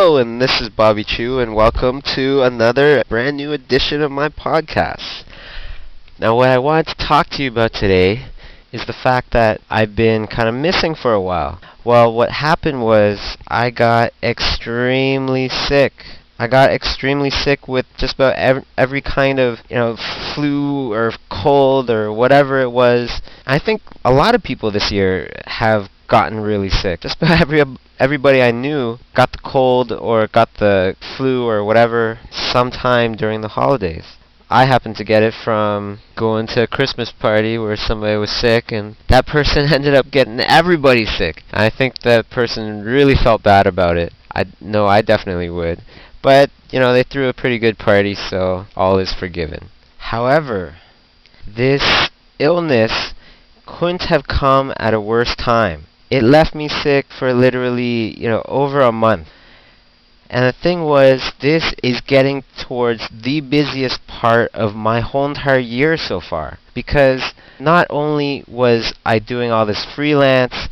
Hello, and this is Bobby Chiu, and welcome to another brand new edition of my podcast. Now, what I wanted to talk to you about today is the fact that I've been kind of missing for a while. Well, what happened was I got extremely sick. I got extremely sick with just about every kind of, flu or cold or whatever it was. I think a lot of people this year have gotten really sick. Just about everybody I knew got the cold or got the flu or whatever sometime during the holidays. I happened to get it from going to a Christmas party where somebody was sick, and that person ended up getting everybody sick. I think that person really felt bad about it. I know I definitely would. But, they threw a pretty good party, so all is forgiven. However, this illness couldn't have come at a worse time. It left me sick for literally, over a month. And the thing was, this is getting towards the busiest part of my whole entire year so far. Because not only was I doing all this freelance,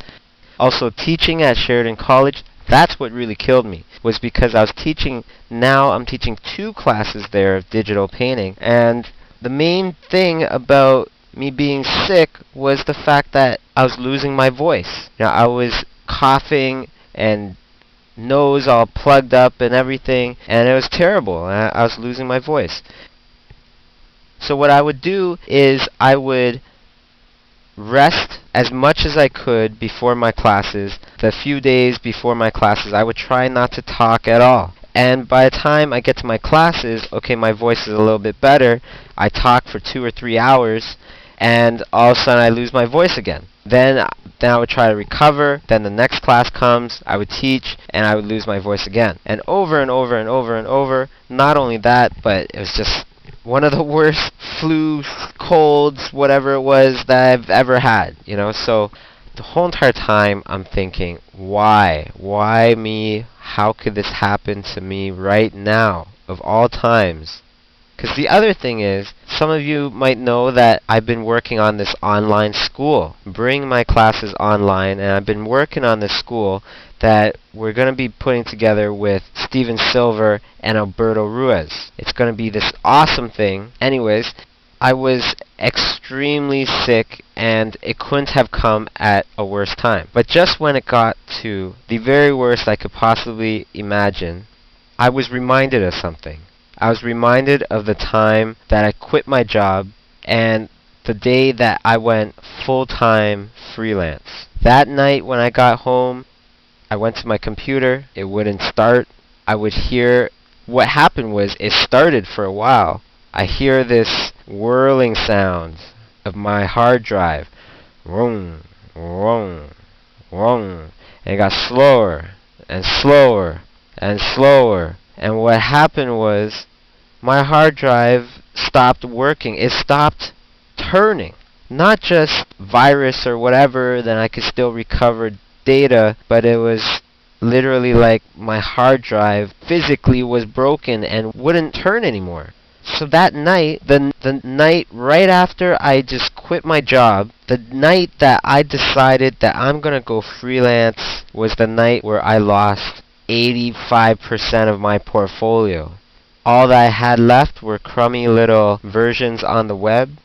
also teaching at Sheridan College. That's what really killed me, was because I was teaching, now I'm teaching 2 classes there of digital painting. And the main thing about me being sick was the fact that I was losing my voice. I was coughing and nose all plugged up and everything, and it was terrible. I was losing my voice. So what I would do is I would rest as much as I could before my classes. The few days before my classes, I would try not to talk at all. And by the time I get to my classes, okay, my voice is a little bit better. I talk for 2 or 3 hours, and all of a sudden I lose my voice again. Then I would try to recover. Then the next class comes, I would teach, and I would lose my voice again. And over and over and over and over. Not only that, but it was just one of the worst flu, colds, whatever it was that I've ever had. So the whole entire time I'm thinking, why? Why me? How could this happen to me right now, of all times? Because the other thing is, some of you might know that I've been working on this online school, bringing my classes online, and I've been working on this school that we're going to be putting together with Steven Silver and Alberto Ruiz. It's going to be this awesome thing. Anyways, I was extremely sick, and it couldn't have come at a worse time. But just when it got to the very worst I could possibly imagine, I was reminded of something. I was reminded of the time that I quit my job and the day that I went full-time freelance. That night when I got home, I went to my computer. It wouldn't start. I would hear, what happened was it started for a while. I hear this whirling sound of my hard drive. Vroom, vroom, vroom. And it got slower and slower and slower. And what happened was my hard drive stopped working. It stopped turning. Not just virus or whatever, then I could still recover data, but it was literally like my hard drive physically was broken and wouldn't turn anymore. So that night, the night right after I just quit my job, the night that I decided that I'm going to go freelance, was the night where I lost 85% of my portfolio. All that I had left were crummy little versions on the web,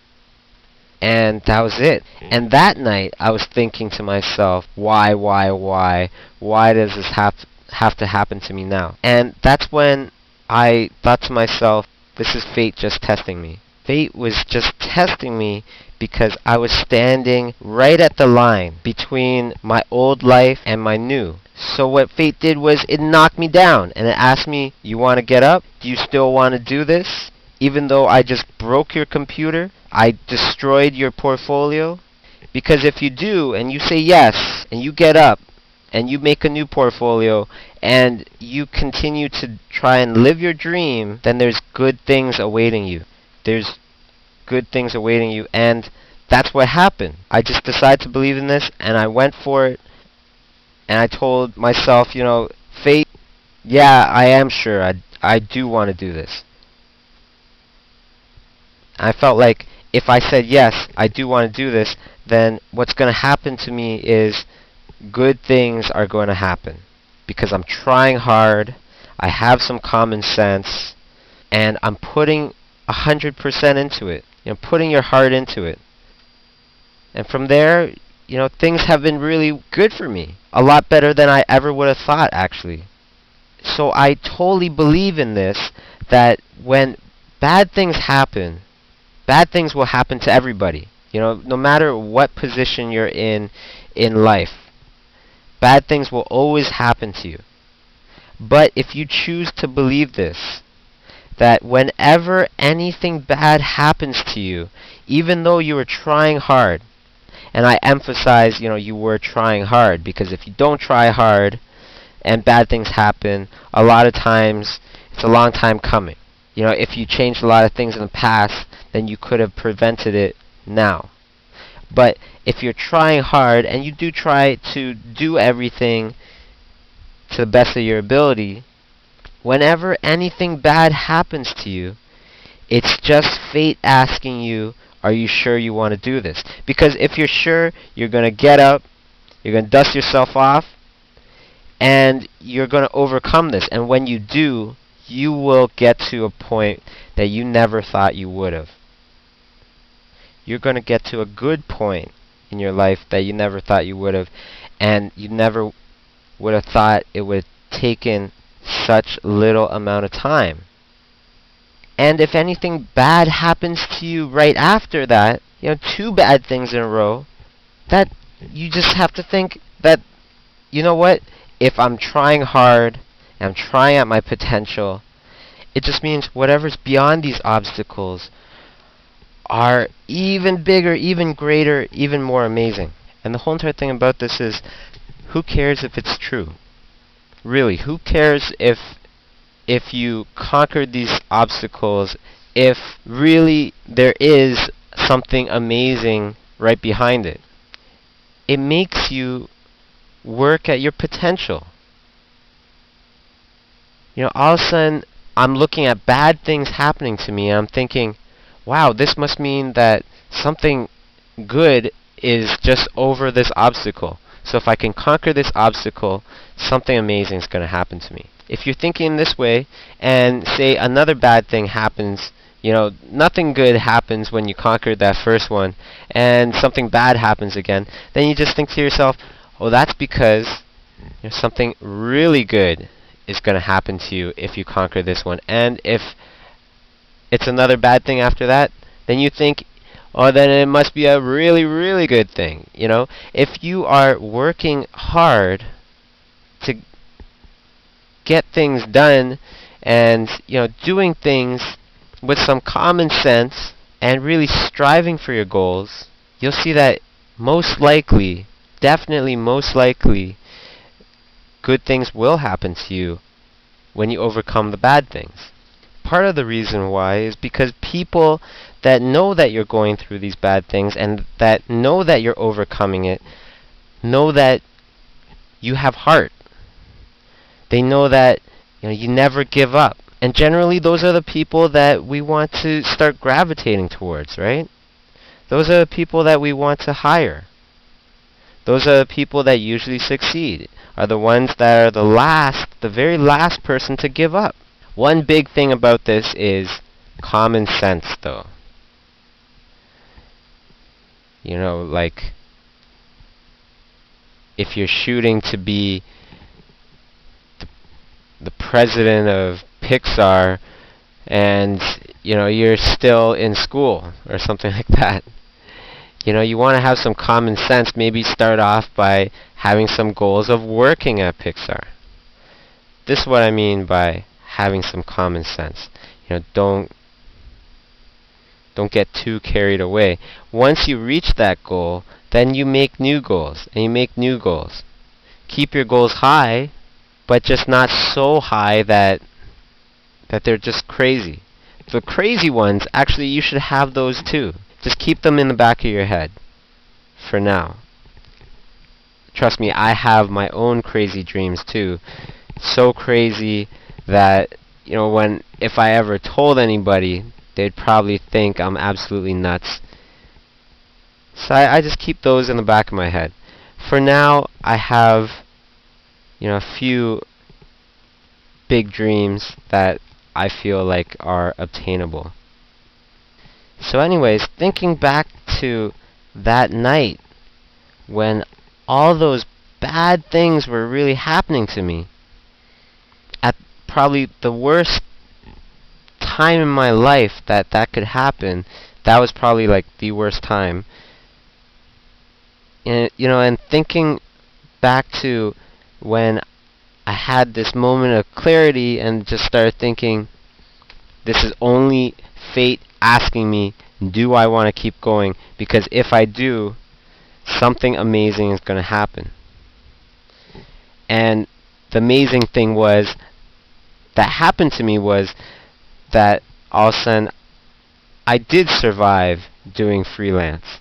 and that was it. And that night, I was thinking to myself, why? Why does this have to happen to me now? And that's when I thought to myself, this is fate just testing me. Fate was just testing me because I was standing right at the line between my old life and my new. So what fate did was it knocked me down, and it asked me, you want to get up? Do you still want to do this? Even though I just broke your computer, I destroyed your portfolio? Because if you do, and you say yes, and you get up, and you make a new portfolio, and you continue to try and live your dream, then there's good things awaiting you. There's good things awaiting you, and that's what happened. I just decided to believe in this, and I went for it. And I told myself, fate, yeah, I am sure I do want to do this. I felt like if I said yes, I do want to do this, then what's going to happen to me is good things are going to happen. Because I'm trying hard, I have some common sense, and I'm putting 100% into it. Putting your heart into it. And from there, things have been really good for me. A lot better than I ever would have thought, actually. So I totally believe in this, that when bad things happen, bad things will happen to everybody. No matter what position you're in life, bad things will always happen to you. But if you choose to believe this, that whenever anything bad happens to you, even though you were trying hard, and I emphasize, you were trying hard, because if you don't try hard and bad things happen, a lot of times it's a long time coming. If you changed a lot of things in the past, then you could have prevented it now. But if you're trying hard and you do try to do everything to the best of your ability, whenever anything bad happens to you, it's just fate asking you, are you sure you want to do this? Because if you're sure, you're going to get up, you're going to dust yourself off, and you're going to overcome this. And when you do, you will get to a point that you never thought you would have. You're going to get to a good point in your life that you never thought you would have, and you never would have thought it would have taken such little amount of time. And if anything bad happens to you right after that, two bad things in a row, that you just have to think that, you know what, if I'm trying hard, and I'm trying at my potential, it just means whatever's beyond these obstacles are even bigger, even greater, even more amazing. And the whole entire thing about this is, who cares if it's true? Really, who cares if you conquered these obstacles, if really there is something amazing right behind it? It makes you work at your potential. All of a sudden, I'm looking at bad things happening to me, and I'm thinking, wow, this must mean that something good is just over this obstacle. So if I can conquer this obstacle, something amazing is going to happen to me. If you're thinking this way, and say another bad thing happens, nothing good happens when you conquered that first one, and something bad happens again, then you just think to yourself, oh, that's because something really good is going to happen to you if you conquer this one. And if it's another bad thing after that, then you think, oh, then it must be a really, really good thing. If you are working hard to get things done, and doing things with some common sense and really striving for your goals, you'll see that most likely, definitely most likely, good things will happen to you when you overcome the bad things. Part of the reason why is because people that know that you're going through these bad things and that know that you're overcoming it, know that you have heart. They know that you never give up. And generally those are the people that we want to start gravitating towards, right? Those are the people that we want to hire. Those are the people that usually succeed, are the ones that are the very last person to give up. One big thing about this is common sense, though. Like, if you're shooting to be the president of Pixar, and you're still in school or something like that, you want to have some common sense. Maybe start off by having some goals of working at Pixar. This is what I mean by having some common sense. Don't get too carried away. Once you reach that goal, then you make new goals, and you make new goals. Keep your goals high, but just not so high that they're just crazy. The crazy ones, actually, you should have those too. Just keep them in the back of your head for now. Trust me, I have my own crazy dreams too. So crazy that, if I ever told anybody, they'd probably think I'm absolutely nuts. So I just keep those in the back of my head. For now, I have, a few big dreams that I feel like are obtainable. So anyways, thinking back to that night when all those bad things were really happening to me, at probably the worst time in my life that could happen, that was probably like the worst time. And and thinking back to when I had this moment of clarity and just started thinking, this is only fate asking me, do I want to keep going? Because if I do, something amazing is going to happen. And the amazing thing that happened to me was that all of a sudden I did survive doing freelance.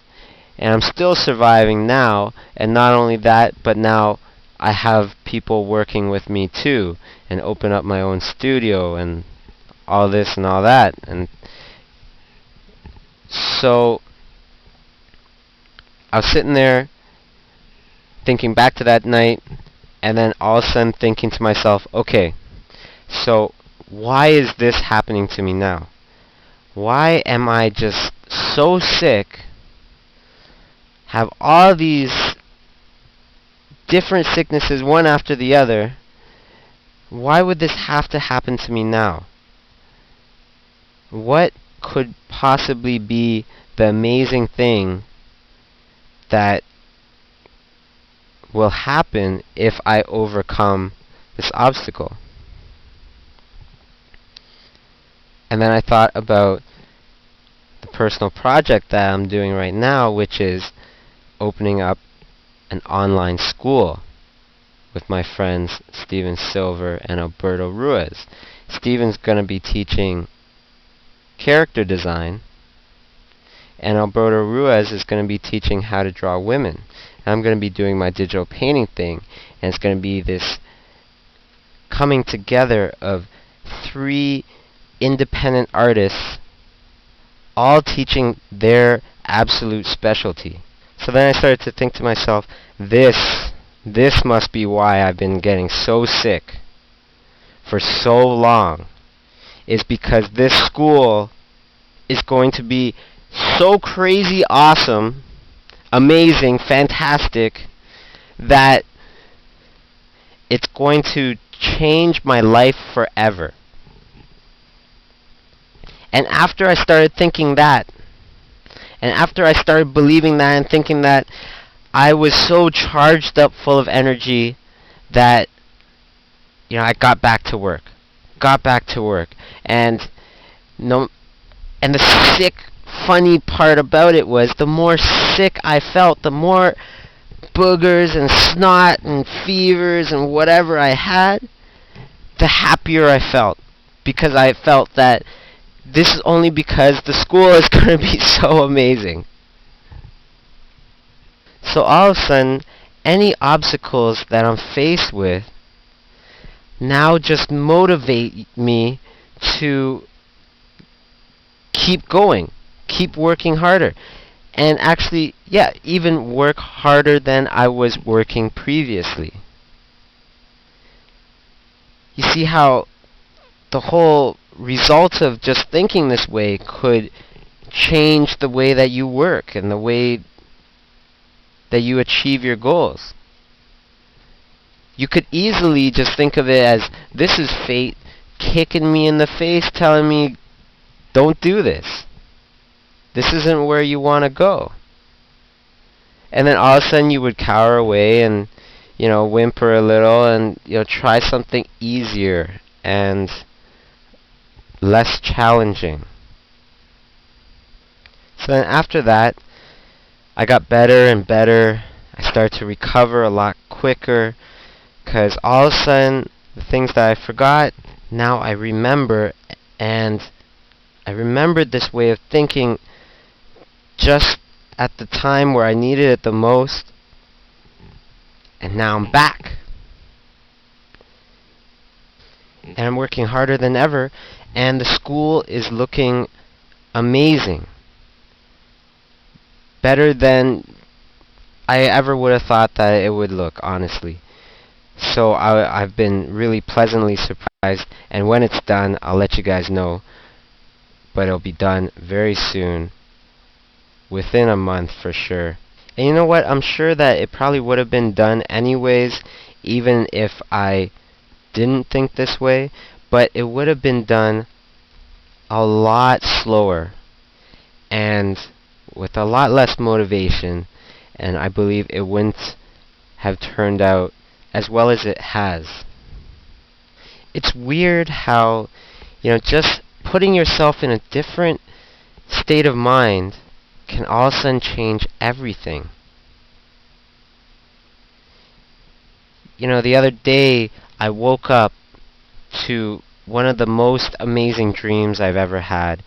And I'm still surviving now, and not only that, but now I have people working with me too, and open up my own studio and all this and all that. And so I was sitting there thinking back to that night, and then all of a sudden thinking to myself, okay, so why is this happening to me now? Why am I just so sick, have all these different sicknesses one after the other? Why would this have to happen to me now? What could possibly be the amazing thing that will happen if I overcome this obstacle? And then I thought about the personal project that I'm doing right now, which is opening up an online school with my friends Steven Silver and Alberto Ruiz. Steven's going to be teaching character design, and Alberto Ruiz is going to be teaching how to draw women. And I'm going to be doing my digital painting thing, and it's going to be this coming together of 3 independent artists all teaching their absolute specialty. So then I started to think to myself, this must be why I've been getting so sick for so long, is because this school is going to be so crazy awesome, amazing, fantastic, that it's going to change my life forever. And after I started thinking that, and after I started believing that and thinking that, I was so charged up full of energy that I got back to work. And and the sick, funny part about it was, the more sick I felt, the more boogers and snot and fevers and whatever I had, the happier I felt. Because I felt that this is only because the school is going to be so amazing. So all of a sudden, any obstacles that I'm faced with now just motivate me to keep going, keep working harder. And actually, even work harder than I was working previously. You see how the whole result of just thinking this way could change the way that you work and the way that you achieve your goals. You could easily just think of it as, this is fate kicking me in the face, telling me, don't do this. This isn't where you want to go. And then all of a sudden you would cower away and, whimper a little and, try something easier and less challenging. So then after that, I got better and better. I started to recover a lot quicker, because all of a sudden, the things that I forgot, now I remember, and I remembered this way of thinking just at the time where I needed it the most, and now I'm back. And I'm working harder than ever, and the school is looking amazing. Better than I ever would have thought that it would look, honestly. So I've been really pleasantly surprised, and when it's done, I'll let you guys know. But it'll be done very soon, within a month for sure. And you know what? I'm sure that it probably would have been done anyways, even if I didn't think this way, but it would have been done a lot slower and with a lot less motivation, and I believe it wouldn't have turned out as well as it has. It's weird how, just putting yourself in a different state of mind can all of a sudden change everything. The other day I woke up to one of the most amazing dreams I've ever had.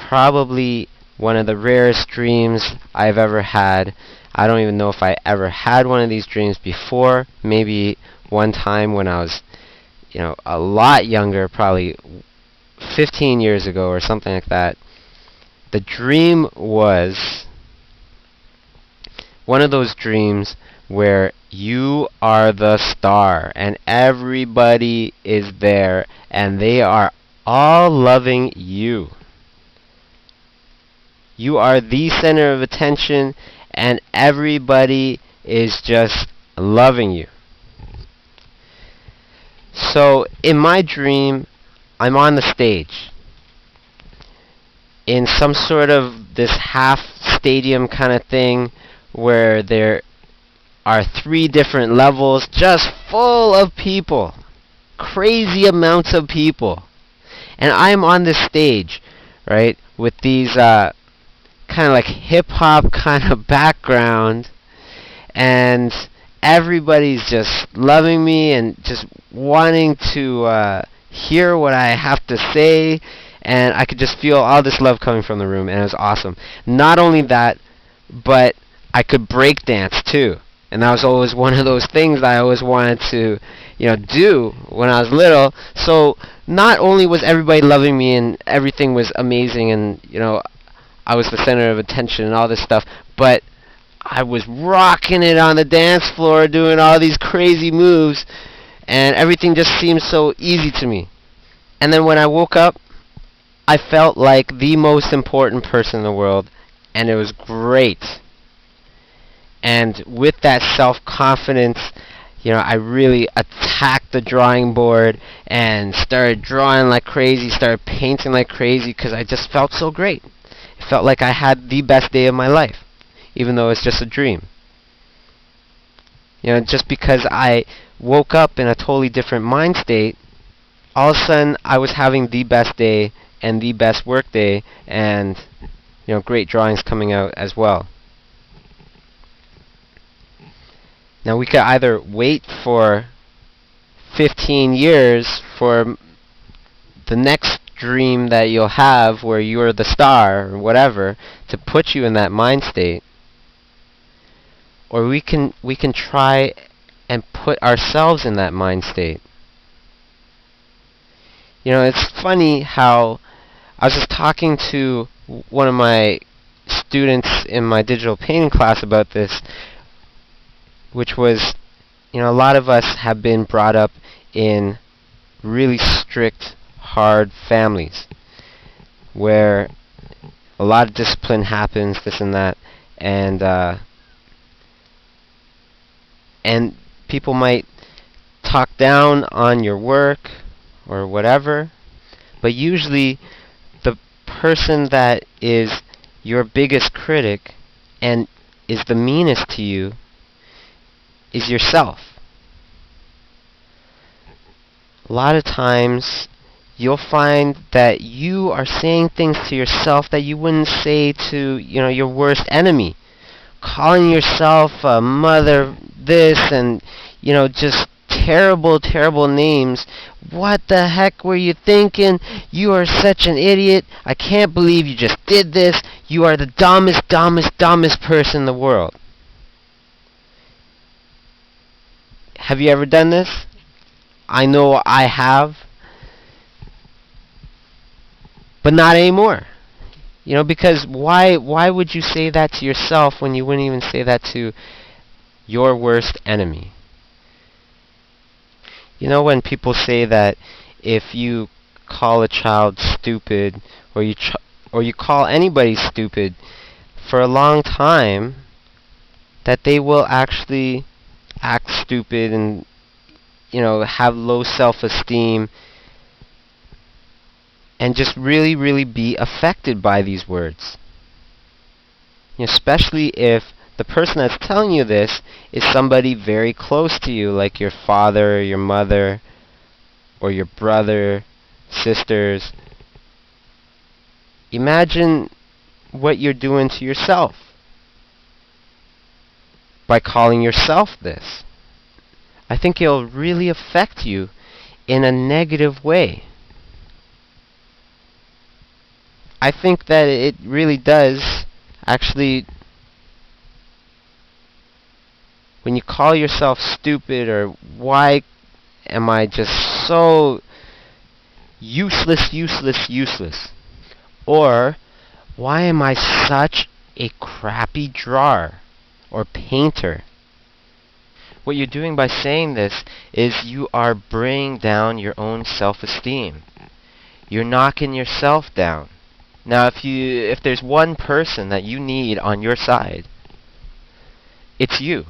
Probably one of the rarest dreams I've ever had. I don't even know if I ever had one of these dreams before. Maybe one time when I was, a lot younger, probably 15 years ago or something like that. The dream was one of those dreams where you are the star and everybody is there and they are all loving you. You are the center of attention and everybody is just loving you. So in my dream, I'm on the stage in some sort of this half stadium kind of thing where there are 3 different levels just full of people. Crazy amounts of people. And I'm on this stage, right, with these kind of like hip-hop kind of background, and everybody's just loving me and just wanting to hear what I have to say, and I could just feel all this love coming from the room, and it was awesome. Not only that, but I could break dance too. And that was always one of those things that I always wanted to, do when I was little. So not only was everybody loving me and everything was amazing and, I was the center of attention and all this stuff, but I was rocking it on the dance floor, doing all these crazy moves, and everything just seemed so easy to me. And then when I woke up, I felt like the most important person in the world, and it was great. And with that self-confidence, I really attacked the drawing board and started drawing like crazy, started painting like crazy because I just felt so great. It felt like I had the best day of my life, even though it's just a dream. Just because I woke up in a totally different mind state, all of a sudden I was having the best day and the best work day and, great drawings coming out as well. Now we could either wait for 15 years for the next dream that you'll have where you're the star or whatever to put you in that mind state, or we can try and put ourselves in that mind state. It's funny how I was just talking to one of my students in my digital painting class about this, which was, a lot of us have been brought up in really strict, hard families where a lot of discipline happens, this and that, and people might talk down on your work or whatever, but usually the person that is your biggest critic and is the meanest to you is yourself. A lot of times you'll find that you are saying things to yourself that you wouldn't say to, your worst enemy. Calling yourself a mother this and, just terrible, terrible names. What the heck were you thinking? You are such an idiot. I can't believe you just did this. You are the dumbest, dumbest, dumbest person in the world. Have you ever done this? I know I have. But not anymore. Because why would you say that to yourself when you wouldn't even say that to your worst enemy? You know when people say that if you call a child stupid, or you call anybody stupid for a long time, that they will actually act stupid and have low self-esteem and just really, really be affected by these words. Especially if the person that's telling you this is somebody very close to you, like your father, or your mother, or your brother, sisters. Imagine what you're doing to yourself by calling yourself this. I think it'll really affect you in a negative way. I think that it really does actually, when you call yourself stupid, or why am I just so useless, or why am I such a crappy drawer or painter? What you're doing by saying this is you are bringing down your own self-esteem. You're knocking yourself down. Now, if there's one person that you need on your side, it's you.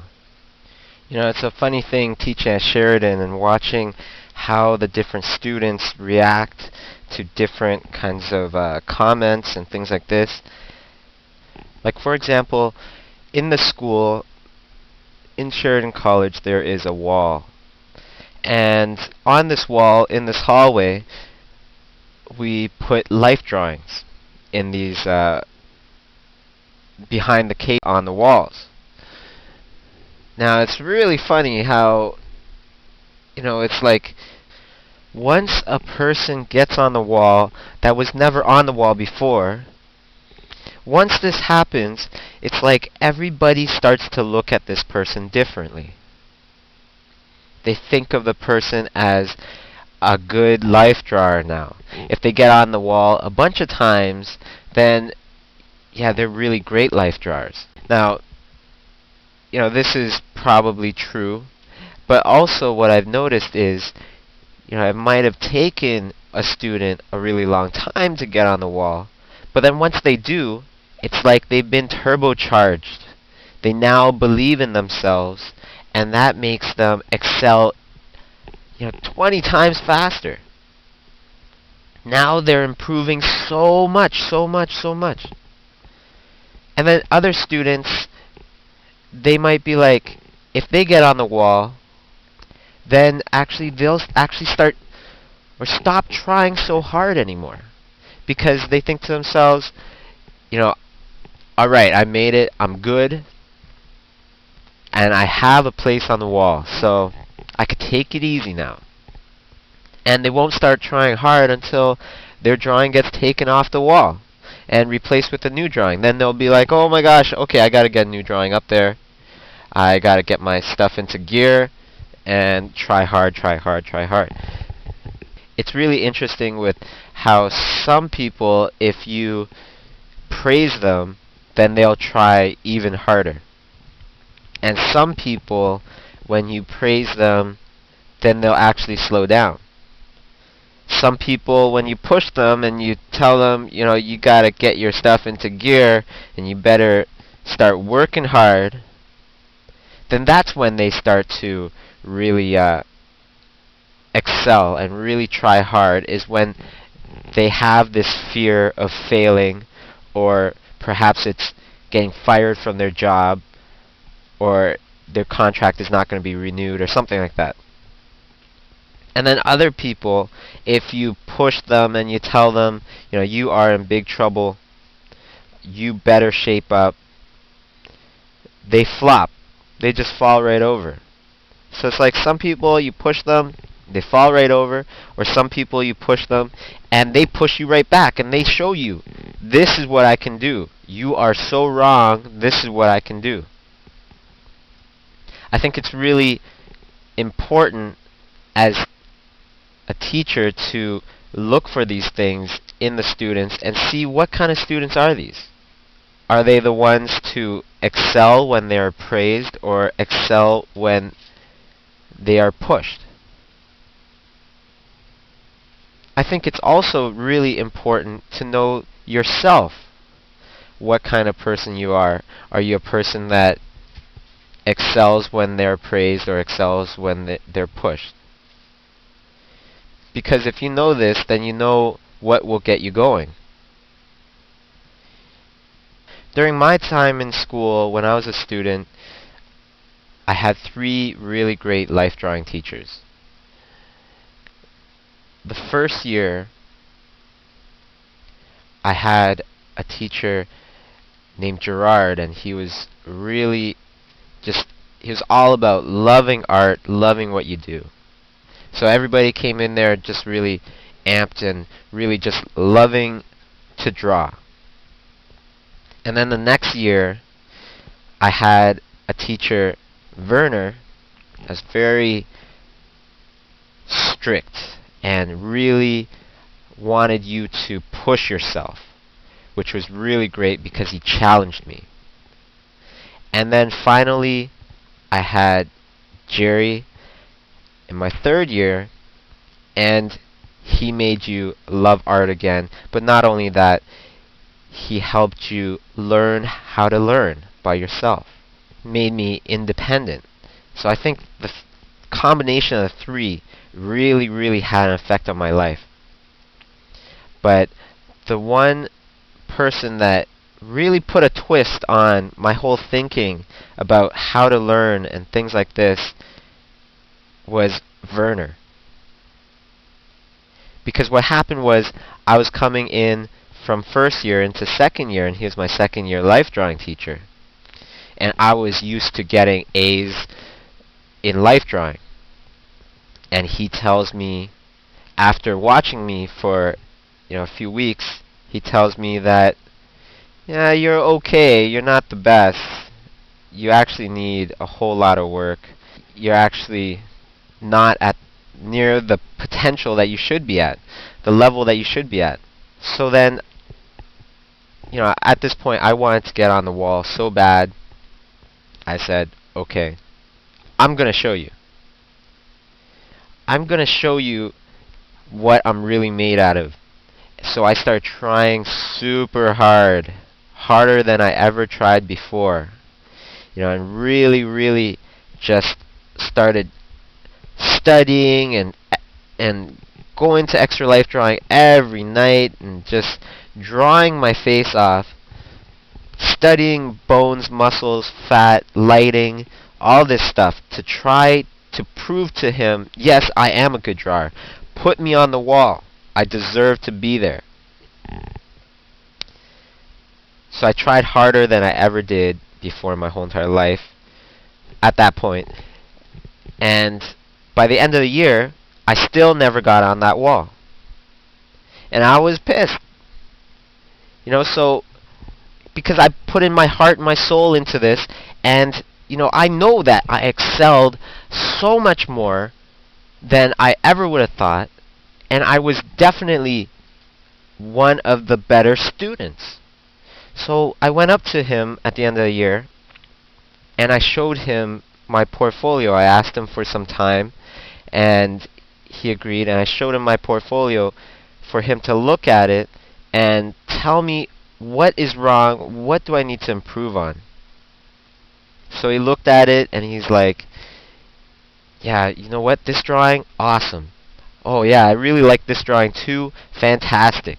It's a funny thing teaching at Sheridan and watching how the different students react to different kinds of comments and things like this. Like, for example, in the school, in Sheridan College, there is a wall. And on this wall, in this hallway, we put life drawings in these behind the case on the walls. Now, it's really funny how, it's like once a person gets on the wall that was never on the wall before, once this happens, it's like everybody starts to look at this person differently. They think of the person as a good life drawer now. If they get on the wall a bunch of times, then yeah, they're really great life drawers. Now, this is probably true, but also what I've noticed is, it might have taken a student a really long time to get on the wall, but then once they do, it's like they've been turbocharged. They now believe in themselves, and that makes them excel 20 times faster. Now they're improving so much. And then other students, they might be like, if they get on the wall, then they'll actually start or stop trying so hard anymore, because they think to themselves, alright, I made it, I'm good, and I have a place on the wall, so I could take it easy now. And they won't start trying hard until their drawing gets taken off the wall and replaced with a new drawing. Then they'll be like, oh my gosh, okay, I gotta get a new drawing up there. I gotta get my stuff into gear and try hard. It's really interesting with how some people, if you praise them, then they'll try even harder. And some people, when you praise them, then they'll actually slow down. Some people, when you push them and you tell them, you gotta get your stuff into gear and you better start working hard, then that's when they start to really excel and really try hard, is when they have this fear of failing, or perhaps it's getting fired from their job, or their contract is not going to be renewed, or something like that. And then other people, if you push them and you tell them, you are in big trouble, you better shape up, they flop. They just fall right over. So it's like some people, you push them, they fall right over, or some people you push them, and they push you right back, and they show you, this is what I can do. You are so wrong, this is what I can do. I think it's really important as a teacher to look for these things in the students and see what kind of students are these. Are they the ones to excel when they are praised, or excel when they are pushed? I think it's also really important to know yourself, what kind of person you are. Are you a person that excels when they're praised or excels when they're pushed? Because if you know this, then you know what will get you going. During my time in school, when I was a student, I had 3 really great life drawing teachers. The first year, I had a teacher named Gerard, and he was really just, he was all about loving art, loving what you do. So everybody came in there just really amped and really just loving to draw. And then the next year, I had a teacher, Werner, that's very strict and really wanted you to push yourself, which was really great because he challenged me. And then finally, I had Jerry in my third year, and he made you love art again. But not only that, he helped you learn how to learn by yourself, made me independent. So I think the combination of the 3 really, really had an effect on my life. But the one person that really put a twist on my whole thinking about how to learn and things like this was Werner. Because what happened was, I was coming in from first year into second year, and he was my second year life drawing teacher. And I was used to getting A's in life drawing. And he tells me, after watching me for a few weeks, he tells me that, yeah, you're okay, you're not the best. You actually need a whole lot of work. You're actually not at near the potential that you should be at, the level that you should be at. So then, at this point, I wanted to get on the wall so bad. I said, okay, I'm going to show you. I'm going to show you what I'm really made out of. So I started trying super hard, harder than I ever tried before. And really, really just started studying and going to extra life drawing every night and just drawing my face off, studying bones, muscles, fat, lighting, all this stuff to try to prove to him, yes, I am a good drawer. Put me on the wall. I deserve to be there. So I tried harder than I ever did before in my whole entire life at that point. And by the end of the year, I still never got on that wall. And I was pissed. So because I put in my heart and my soul into this, and I know that I excelled so much more than I ever would have thought, and I was definitely one of the better students. So I went up to him at the end of the year, and I showed him my portfolio. I asked him for some time, and he agreed, and I showed him my portfolio for him to look at it and tell me what is wrong, what do I need to improve on. So he looked at it, and he's like, yeah, you know what, this drawing, awesome. Oh yeah, I really like this drawing too, fantastic.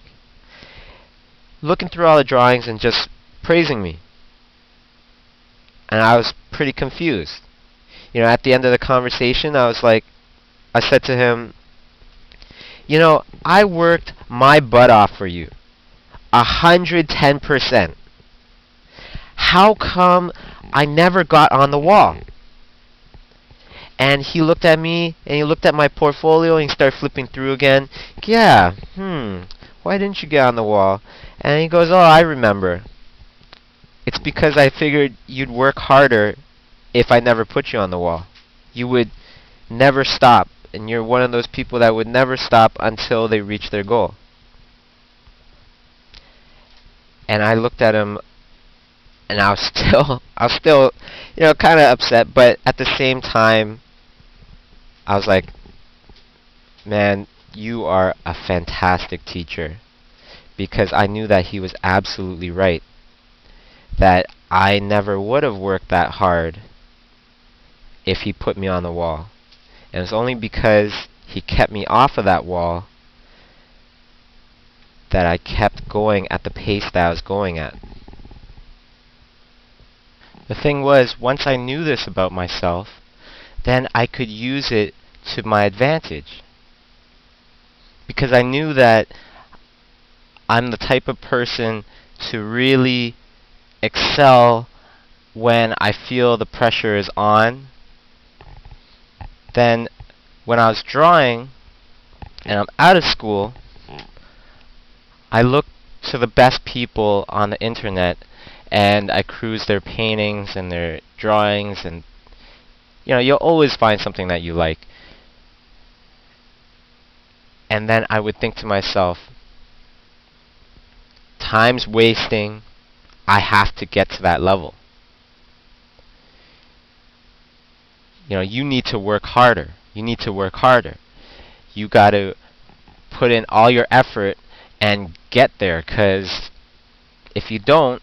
Looking through all the drawings and just praising me. And I was pretty confused. At the end of the conversation, I said to him, I worked my butt off for you. 110%. How come I never got on the wall? And he looked at me, and he looked at my portfolio, and he started flipping through again. Yeah, why didn't you get on the wall? And he goes, oh, I remember. It's because I figured you'd work harder if I never put you on the wall. You would never stop, and you're one of those people that would never stop until they reach their goal. And I looked at him, and I was still, kind of upset, but at the same time, I was like, man, you are a fantastic teacher, because I knew that he was absolutely right, that I never would have worked that hard if he put me on the wall. And it's only because he kept me off of that wall that I kept going at the pace that I was going at. The thing was, once I knew this about myself, then I could use it to my advantage. Because I knew that I'm the type of person to really excel when I feel the pressure is on. Then when I was drawing and I'm out of school, I look to the best people on the internet and I cruise their paintings and their drawings, and you'll always find something that you like. And then I would think to myself, time's wasting, I have to get to that level. You need to work harder. You need to work harder. You got to put in all your effort and get there, because if you don't,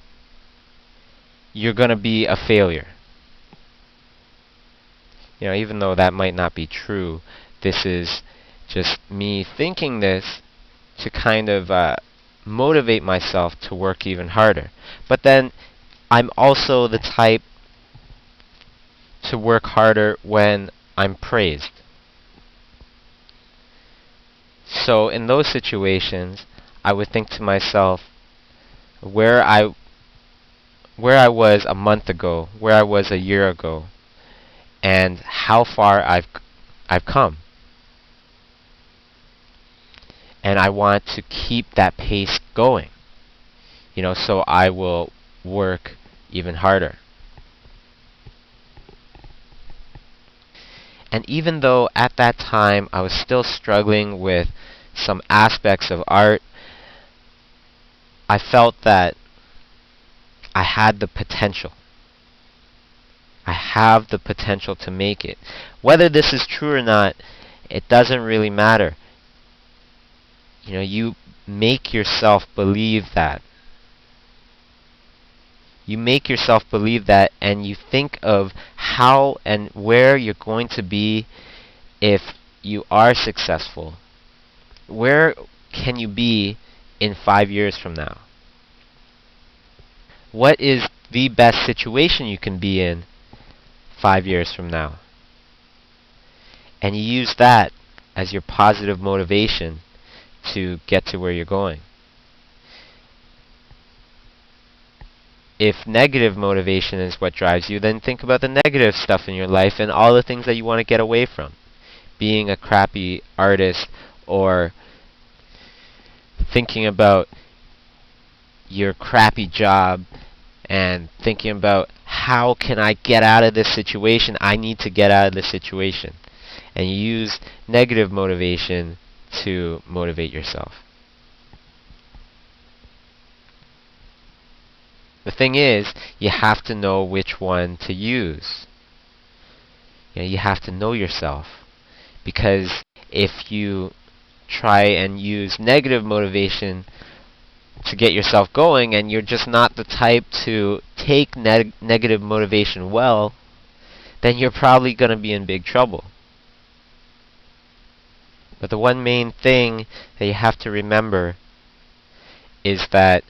you're going to be a failure. Even though that might not be true, this is just me thinking this to kind of motivate myself to work even harder. But then I'm also the type to work harder when I'm praised. So in those situations, I would think to myself, where I was a month ago, where I was a year ago, and how far I've come. And I want to keep that pace going. So I will work even harder. And even though at that time I was still struggling with some aspects of art, I felt that I had the potential. I have the potential to make it. Whether this is true or not, it doesn't really matter. You make yourself believe that. You make yourself believe that, and you think of how and where you're going to be if you are successful. Where can you be in 5 years from now? What is the best situation you can be in 5 years from now? And you use that as your positive motivation to get to where you're going. If negative motivation is what drives you, then think about the negative stuff in your life and all the things that you want to get away from. Being a crappy artist, or thinking about your crappy job and thinking about, how can I get out of this situation? I need to get out of this situation. And you use negative motivation to motivate yourself. The thing is, you have to know which one to use. You have to know yourself. Because if you try and use negative motivation to get yourself going, and you're just not the type to take negative motivation well, then you're probably going to be in big trouble. But the one main thing that you have to remember is that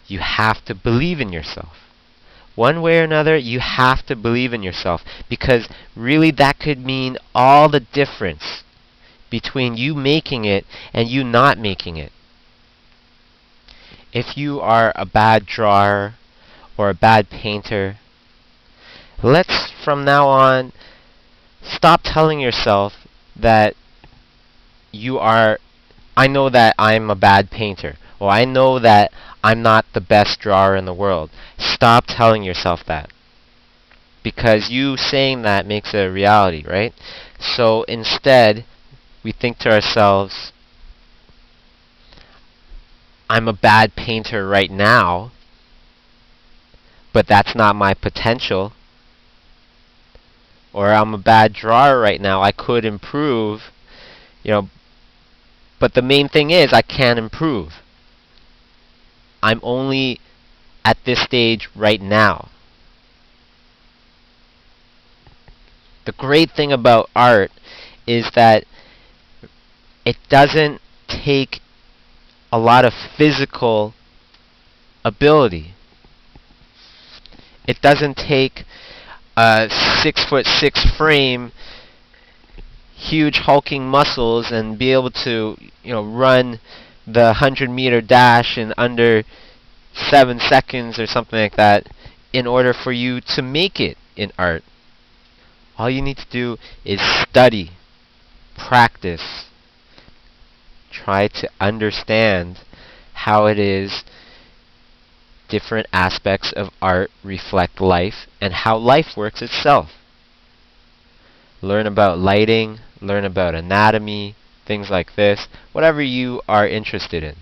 you have to believe in yourself. One way or another, you have to believe in yourself, because really that could mean all the difference between you making it and you not making it. If you are a bad drawer or a bad painter, let's from now on stop telling yourself that I know that I'm a bad painter, or I know that I'm not the best drawer in the world. Stop telling yourself that. Because you saying that makes it a reality, right? So instead, we think to ourselves, I'm a bad painter right now, but that's not my potential. Or I'm a bad drawer right now, I could improve. You know, but the main thing is I can improve. I'm only at this stage right now. The great thing about art is that it doesn't take a lot of physical ability. It doesn't take a 6'6" frame, huge hulking muscles, and be able to, run the 100-meter dash in under 7 seconds or something like that in order for you to make it in art. All you need to do is study, practice, try to understand how it is different aspects of art reflect life and how life works itself. Learn about lighting, learn about anatomy, things like this, whatever you are interested in.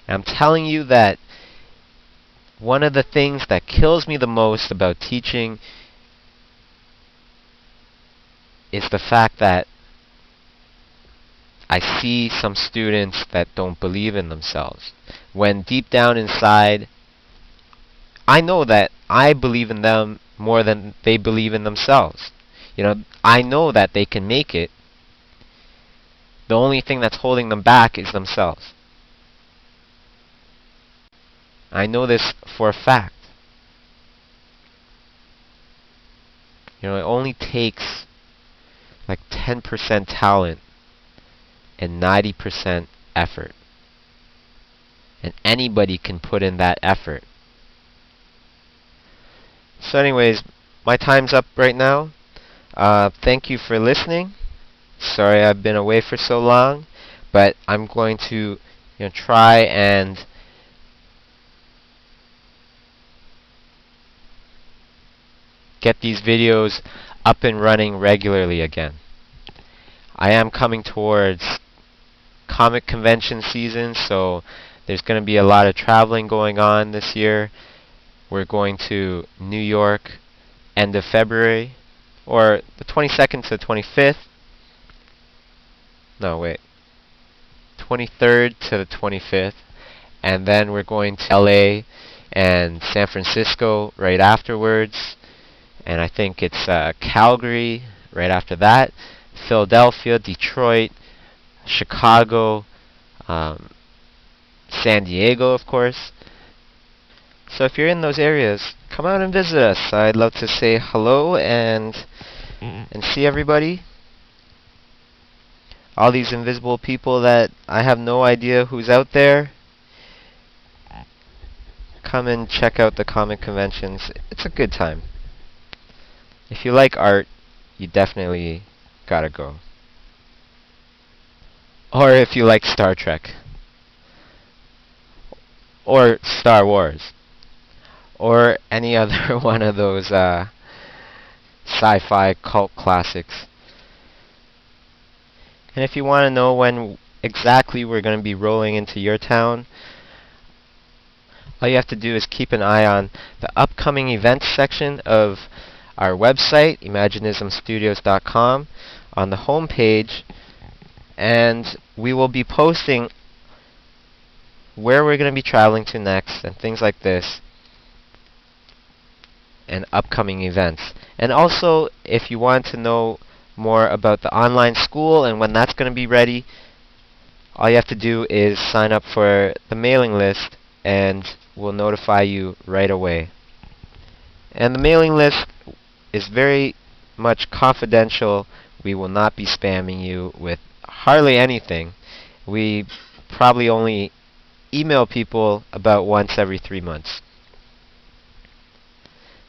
And I'm telling you that one of the things that kills me the most about teaching is the fact that I see some students that don't believe in themselves. When deep down inside, I know that I believe in them more than they believe in themselves. I know that they can make it. The only thing that's holding them back is themselves. I know this for a fact. It only takes like 10% talent and 90% effort. And anybody can put in that effort. So anyways, my time's up right now. Thank you for listening. Sorry I've been away for so long, but I'm going to try and get these videos up and running regularly again. I am coming towards comic convention season, so there's going to be a lot of traveling going on this year. We're going to New York end of February, or the 22nd to the 25th. No, wait. 23rd to the 25th. And then we're going to LA and San Francisco right afterwards. And I think it's Calgary right after that. Philadelphia, Detroit, Chicago, San Diego, of course. So if you're in those areas, come out and visit us. I'd love to say hello and see everybody. All these invisible people that I have no idea who's out there. Come and check out the comic conventions. It's a good time. If you like art, you definitely gotta go. Or if you like Star Trek. Or Star Wars. Or any other one of those sci-fi cult classics. And if you want to know when exactly we're going to be rolling into your town, all you have to do is keep an eye on the upcoming events section of our website, imaginismstudios.com, on the home page, and we will be posting where we're going to be traveling to next and things like this, and upcoming events. And also, if you want to know more about the online school and when that's going to be ready, all you have to do is sign up for the mailing list and we'll notify you right away. And the mailing list is very much confidential. We will not be spamming you with hardly anything. We probably only email people about once every 3 months.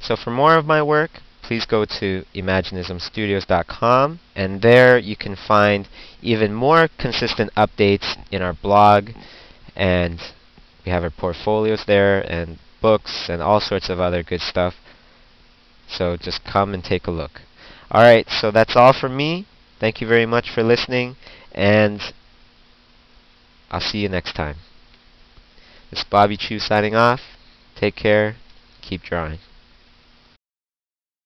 So for more of my work, please go to imaginismstudios.com, and there you can find even more consistent updates in our blog, and we have our portfolios there, and books, and all sorts of other good stuff. So just come and take a look. Alright, so that's all from me. Thank you very much for listening, and I'll see you next time. This is Bobby Chiu signing off. Take care. Keep drawing.